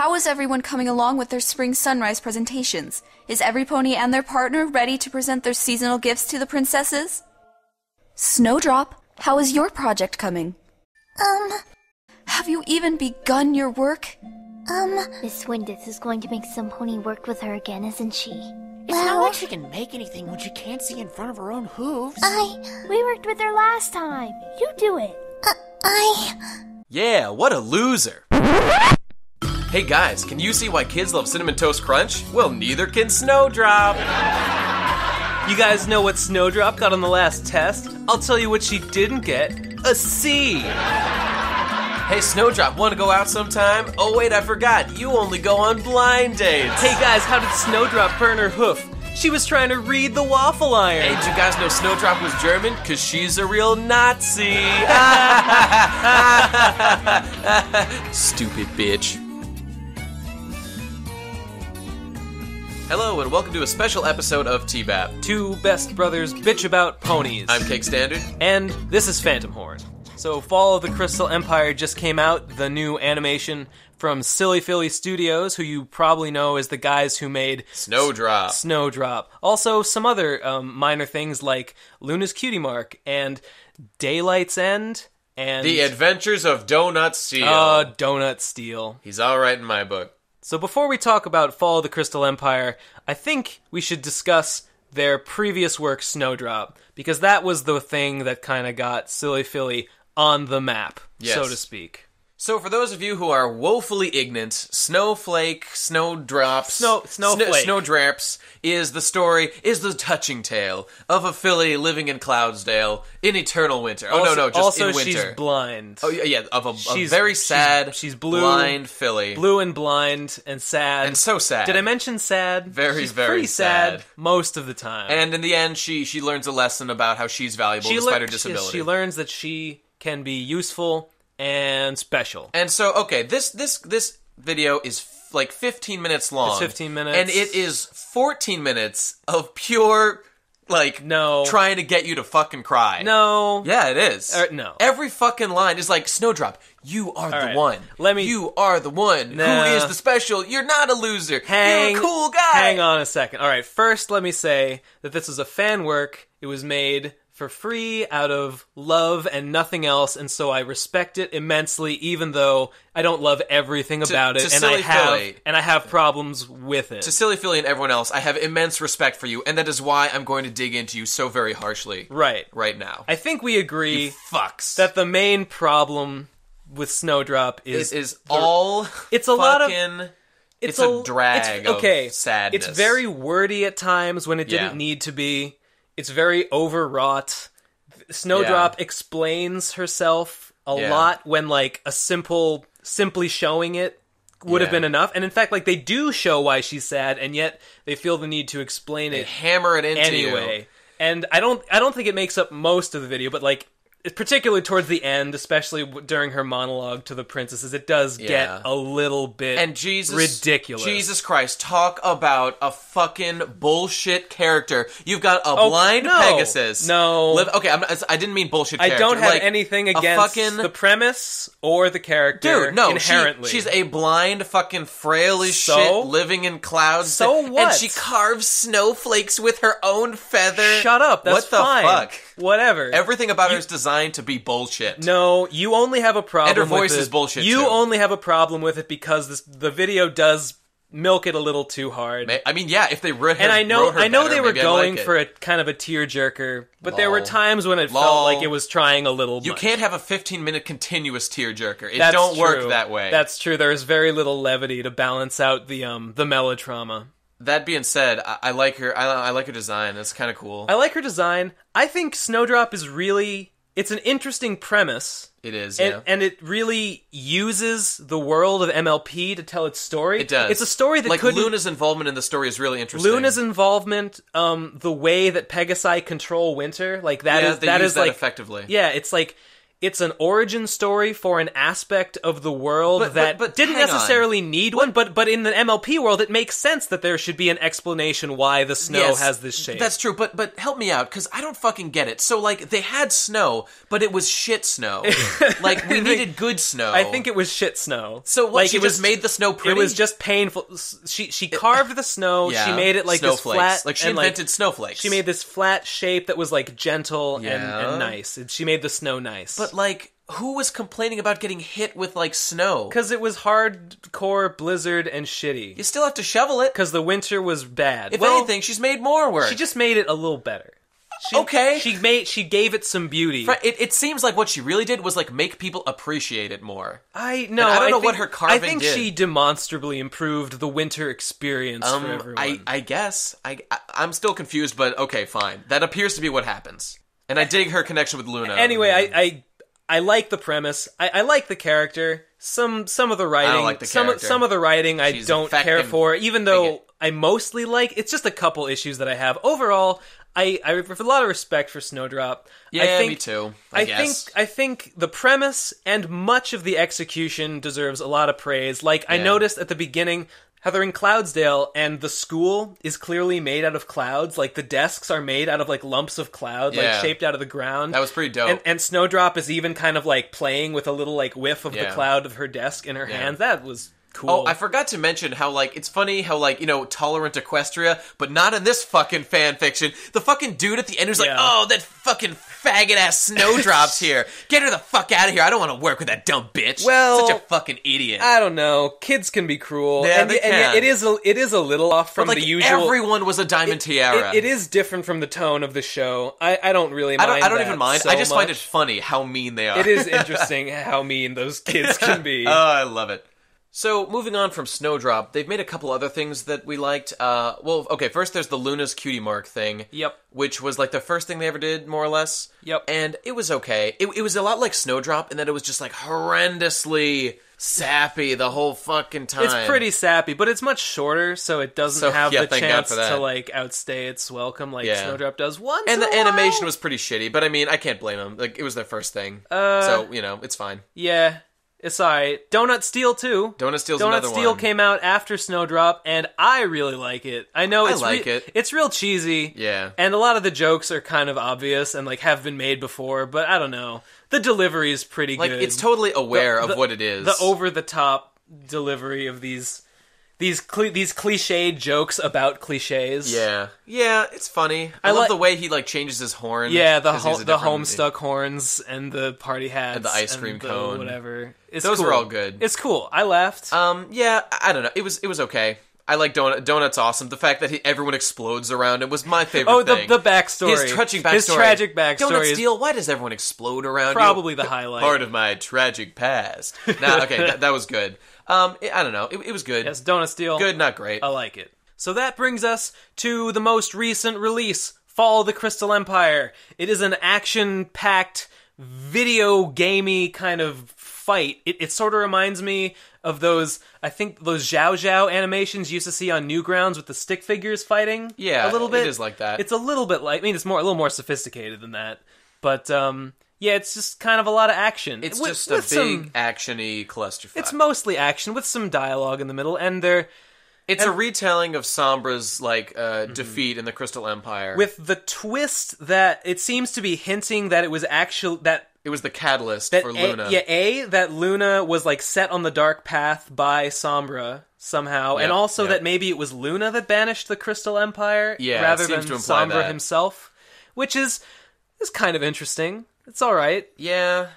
How is everyone coming along with their spring sunrise presentations? Is every pony and their partner ready to present their seasonal gifts to the princesses? Snowdrop, how is your project coming? Have you even begun your work? Miss Windith is going to make some pony work with her again, isn't she? It's not like she can make anything when she can't see in front of her own hooves. We worked with her last time. You do it. Yeah, what a loser. Hey guys, can you see why kids love Cinnamon Toast Crunch? Well, neither can Snowdrop. You guys know what Snowdrop got on the last test? I'll tell you what she didn't get. A C. Hey Snowdrop, wanna go out sometime? Oh wait, I forgot, you only go on blind dates. Hey guys, how did Snowdrop burn her hoof? She was trying to read the waffle iron. Hey, did you guys know Snowdrop was German? Cause she's a real Nazi. Stupid bitch. Hello and welcome to a special episode of TBBAP. Two best brothers bitch about ponies. I'm Cake Standard. And this is Phantom Horn. So Fall of the Crystal Empire just came out, the new animation from Silly Philly Studios, who you probably know as the guys who made Snowdrop. Also some other minor things like Luna's Cutie Mark and Daylight's End and The Adventures of Donut Steel. Donut Steel. He's alright in my book. So before we talk about Fall of the Crystal Empire, I think we should discuss their previous work, Snowdrop, because that was the thing that kind of got Silly Philly on the map, so to speak. So for those of you who are woefully ignorant, Snowflake, Snowdrops, Snowdrops is the touching tale of a filly living in Cloudsdale in eternal winter. Just in winter. She's blind. Oh yeah, of a very sad, she's blue, blind filly. Blue and blind and sad. And so sad. Did I mention sad? She's very pretty sad most of the time. And in the end, she learns a lesson about how she's valuable despite her disability. She learns that she can be useful and special. And so, okay, this video is like 15 minutes long. It's 15 minutes. And it is 14 minutes of pure, trying to get you to fucking cry. No. Yeah, it is. No. Every fucking line is like, Snowdrop, you are the one. You are the one. Nah. Who is the special? You're not a loser. You're a cool guy. Hang on a second. All right, first let me say that this is a fan work. It was made for free out of love and nothing else, and so I respect it immensely, even though I don't love everything about it, and I have problems with it. To Silly Philly and everyone else, I have immense respect for you, and that is why I'm going to dig into you so very harshly right now. I think we agree you fucks. That the main problem with Snowdrop is it's a drag of sadness. It's very wordy at times when it didn't need to be. It's very overwrought. Snowdrop explains herself a lot when, simply showing it would have been enough. And in fact, they do show why she's sad, and yet they feel the need to explain it. They hammer it into anyway. You. And I don't think it makes up most of the video, but particularly towards the end, especially during her monologue to the princesses, it does get a little bit ridiculous. Jesus Christ, talk about a fucking bullshit character. You've got a blind Pegasus. I didn't mean bullshit character. I don't have anything against the premise or the character. Dude, no, inherently. She's a blind fucking frail as shit living in clouds. So what? And she carves snowflakes with her own feather. Shut up, that's fine. What the fuck? Whatever. Everything about her is designed to be bullshit. No, you only have a problem with it. And her voice is bullshit, You too. only have a problem with it because the video does milk it a little too hard. I mean, yeah, if they wrote her And I know they were going for for a kind of a tearjerker, but there were times when it felt like it was trying a little much. You can't have a 15-minute continuous tearjerker. It That's don't true. work that way. That's true. There is very little levity to balance out the melodrama. That being said, I like her. I like her design. That's kind of cool. I like her design. I think Snowdrop is really... It's an interesting premise. It is, and it really uses the world of MLP to tell its story. It does. It's a story that Luna's involvement in the story is really interesting. Luna's involvement, the way that Pegasi control winter, that is effectively. Yeah, it's it's an origin story for an aspect of the world that didn't hang necessarily need one, but in the MLP world, it makes sense that there should be an explanation why the snow has this shape. That's true, but help me out, because I don't fucking get it. So, like, they had snow, but it was shit snow. Like, we needed good snow. I think it was shit snow. So, what, like, she just made the snow pretty? It was just painful. She carved the snow, she made it like snowflakes. This flat... Like, she invented snowflakes. She made this flat shape that was, like, gentle and nice. She made the snow nice. But, like, who was complaining about getting hit with, like, snow? Because it was hardcore blizzard and shitty. You still have to shovel it. Because the winter was bad. If anything, she's made more work. She just made it a little better. She gave it some beauty. It seems like what she really did was, like, make people appreciate it more. I don't know what her carving did. I think she demonstrably improved the winter experience for everyone. I guess. I'm still confused, but okay, fine. That appears to be what happens. And I dig her connection with Luna. Anyway, I like the premise. I like the character. Some of the writing. I don't like the character. Some of the writing I don't care for, even though I mostly like. It's just a couple issues that I have. Overall, I have a lot of respect for Snowdrop. Yeah, me too. I guess. I think the premise and much of the execution deserves a lot of praise. Like, I noticed at the beginning how they're in Cloudsdale, and the school is clearly made out of clouds. Like, the desks are made out of, like, lumps of cloud, like, shaped out of the ground. That was pretty dope. And Snowdrop is even kind of, like, playing with a little, like, whiff of the cloud of her desk in her hands. That was cool. Oh, I forgot to mention how, like, it's funny how, like, you know, tolerant Equestria, but not in this fucking fan fiction. The fucking dude at the end who's like, oh, that fucking faggot-ass Snowdrop's here. Get her the fuck out of here. I don't want to work with that dumb bitch. Well, such a fucking idiot. I don't know. Kids can be cruel. Yeah, they can. And it is a little off from but, like, the usual. Everyone was a Diamond Tiara. It is different from the tone of the show. I don't really mind. I don't even mind. So I just much. Find it funny how mean they are. It is interesting how mean those kids can be. Oh, I love it. So, moving on from Snowdrop, they've made a couple other things that we liked. Well, okay, first there's the Luna's Cutie Mark thing. Yep. Which was, like, the first thing they ever did, more or less. Yep. And it was okay. It was a lot like Snowdrop in that it was just, like, horrendously sappy the whole fucking time. It's pretty sappy, but it's much shorter, so it doesn't have the chance to, like, outstay its welcome like Snowdrop does once And in the a while. animation was pretty shitty, but I mean, I can't blame them. Like, it was their first thing. So, you know, it's fine. Yeah. It's alright. Donut Steel, too. Donut Steel's another one. Donut Steel came out after Snowdrop, and I really like it. I know it's it's real cheesy. Yeah. And a lot of the jokes are kind of obvious and, like, have been made before, but I don't know. The delivery is pretty good. Like, it's totally aware of what it is. The over-the-top delivery of these cliched jokes about cliches. Yeah. Yeah, it's funny. I love the way he, like, changes his horn. Yeah, the Homestuck horns and the party hats. And the ice cream cone. Whatever. Those were all good. It's cool. I laughed. Yeah, I don't know. It was okay. I like Donut's awesome. The fact that everyone explodes around him was my favorite thing. The backstory. His tragic backstory. His tragic backstory. Donut Steel, why does everyone explode around probably you? the highlight. Part of my tragic past. Nah, okay, that was good. I don't know. It was good. Yes, Donut Steel. Good, not great. I like it. So that brings us to the most recent release, Fall of the Crystal Empire. It is an action-packed, video gamey kind of fight. It sort of reminds me of those Zhao Zhao animations you used to see on Newgrounds with the stick figures fighting. Yeah, a little bit. It is like that. It's a little bit like, I mean, it's a little more sophisticated than that. But, yeah, it's just kind of a lot of action. It's just a big action-y clusterfuck. It's mostly action with some dialogue in the middle, and it's a retelling of Sombra's, like, defeat in the Crystal Empire. With the twist that it seems to be hinting that it was it was the catalyst for Luna. That Luna was, like, set on the dark path by Sombra somehow, and also that maybe it was Luna that banished the Crystal Empire rather than Sombra himself, which is kind of interesting. It's all right. Yeah.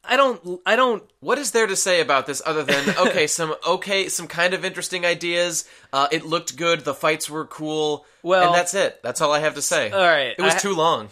I don't. What is there to say about this other than some kind of interesting ideas? It looked good. The fights were cool. Well, and that's it. That's all I have to say. All right. It was too long.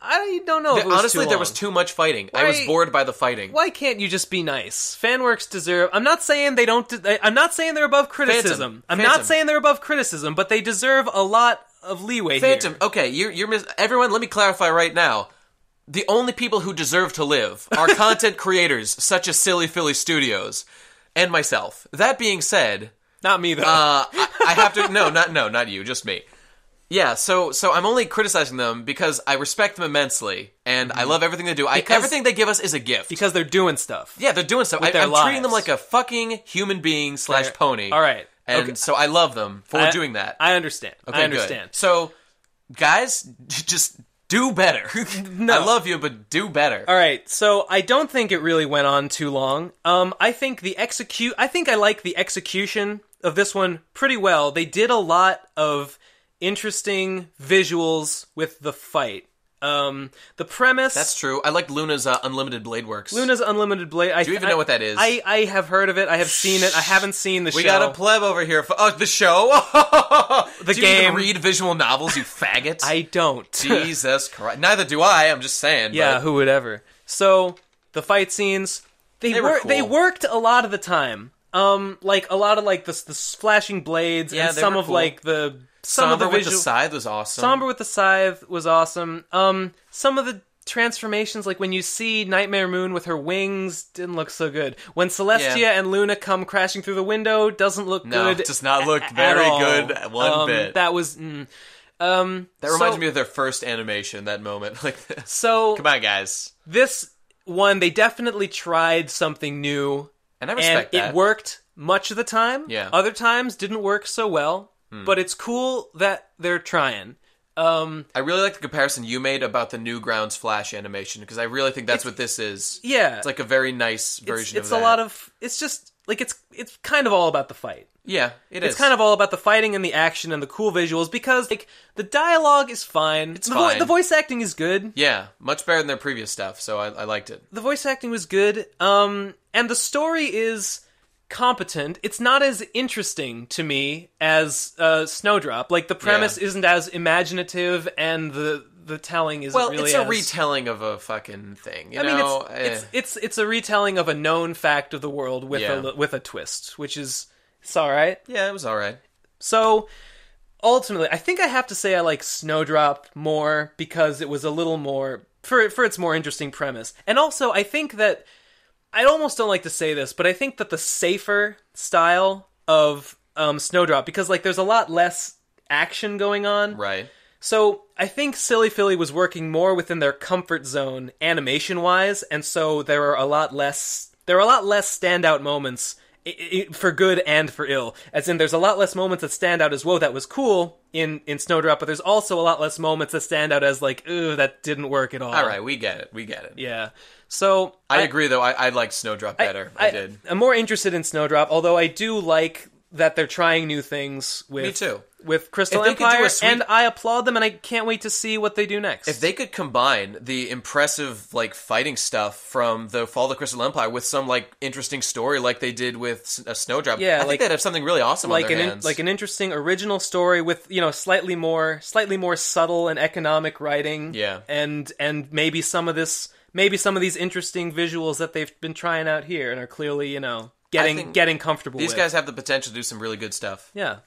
I don't know if it was honestly, too long. There was too much fighting. I was bored by the fighting. Why can't you just be nice? Fanworks deserve... I'm not saying they don't... I'm not saying they're above criticism. I'm not saying they're above criticism, but they deserve a lot of leeway here. Okay, you're everyone, let me clarify right now. The only people who deserve to live are content creators such as Silly Philly Studios and myself. That being said... Not me, though. I have to... No, not you, just me. Yeah, so I'm only criticizing them because I respect them immensely, and I love everything they do. Everything they give us is a gift. Because they're doing stuff. Yeah, they're doing stuff. I'm treating them like a fucking human being / pony. All right. And so I love them for doing that. I understand. Okay, I understand. Good. So, guys, just do better. No. I love you, but do better. All right, so I don't think it really went on too long. I think I like the execution of this one pretty well. They did a lot of interesting visuals with the fight. The premise... That's true. I like Luna's Unlimited Blade Works. Luna's Unlimited Blade... Do you even know what that is? I have heard of it. I have seen it. I haven't seen the show. We got a pleb over here. The show? The do game. You even read visual novels, you faggot? I don't. Jesus Christ. Neither do I, I'm just saying. Yeah, but... who would ever. So, the fight scenes... They worked a lot of the time. Like, a lot of, like, the flashing blades and some of, cool. like, the... Somber with the Scythe was awesome. Somber with the Scythe was awesome. Some of the transformations, like when you see Nightmare Moon with her wings, didn't look so good. When Celestia and Luna come crashing through the window, doesn't look good. No, it does not look very good one bit. That was... that reminds me of their first animation, that moment. Like this. So... Come on, guys. This one, they definitely tried something new. And I respect that. It worked much of the time. Yeah. Other times didn't work so well. But it's cool that they're trying. I really like the comparison you made about the Newgrounds Flash animation, because I really think that's what this is. Yeah. It's like a very nice version of that. It's a lot of... It's just... Like, it's kind of all about the fight. Yeah, it is. It's kind of all about the fighting and the action and the cool visuals, because, like, the dialogue is fine. It's fine. The voice acting is good. Yeah, much better than their previous stuff, so I liked it. The voice acting was good, and the story is... competent. It's not as interesting to me as Snowdrop. Like, the premise isn't as imaginative, and the telling isn't really it's a retelling of a fucking thing. You know? It's a retelling of a known fact of the world with a twist, which is... It's alright. Yeah, it was alright. So, ultimately, I think I have to say I like Snowdrop more, because it was a little more... For its more interesting premise. And also, I think that... I almost don't like to say this, but I think that the safer style of Snowdrop, because, like, there's a lot less action going on. Right. So, I think Silly Philly was working more within their comfort zone animation-wise, and so there are a lot less standout moments for good and for ill. As in, there's a lot less moments that stand out as, whoa, that was cool in Snowdrop, but there's also a lot less moments that stand out as, like, ooh, that didn't work at all. All right, we get it. Yeah. So... I agree, though. I like Snowdrop better. I did. I'm more interested in Snowdrop, although I do like that they're trying new things with... Me too. With Crystal Empire, and I applaud them, and I can't wait to see what they do next. If they could combine the impressive, like, fighting stuff from the Fall of the Crystal Empire with some, like, interesting story like they did with Snowdrop, I think they'd have something really awesome on their hands. Like an interesting original story with, you know, slightly more subtle and economic writing. Yeah. And maybe some of these interesting visuals that they've been trying out here and are clearly, you know, getting comfortable with. These guys have the potential to do some really good stuff. Yeah.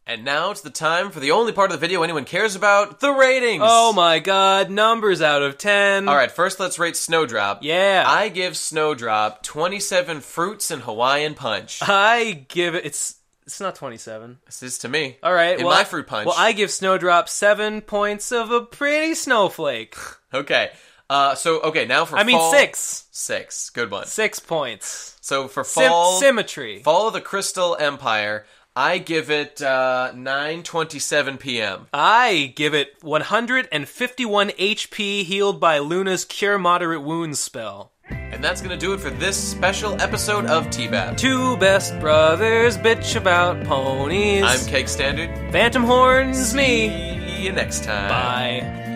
And now it's the time for the only part of the video anyone cares about, the ratings! Oh my god, numbers out of 10. Alright, first let's rate Snowdrop. Yeah. I give Snowdrop 27 fruits and Hawaiian Punch. I give it... It's not 27. This is to me. Alright, my fruit punch. Well, I give Snowdrop 7 points of a pretty snowflake. Okay. Now for fall... 6. 6. Good one. 6 points. So for fall... Symmetry. Fall of the Crystal Empire... I give it 9:27 p.m. I give it 151 HP healed by Luna's Cure Moderate Wounds spell. And that's going to do it for this special episode of TBBAP. Two best brothers bitch about ponies. I'm Cake Standard. Phantom Horns, me. See you next time. Bye.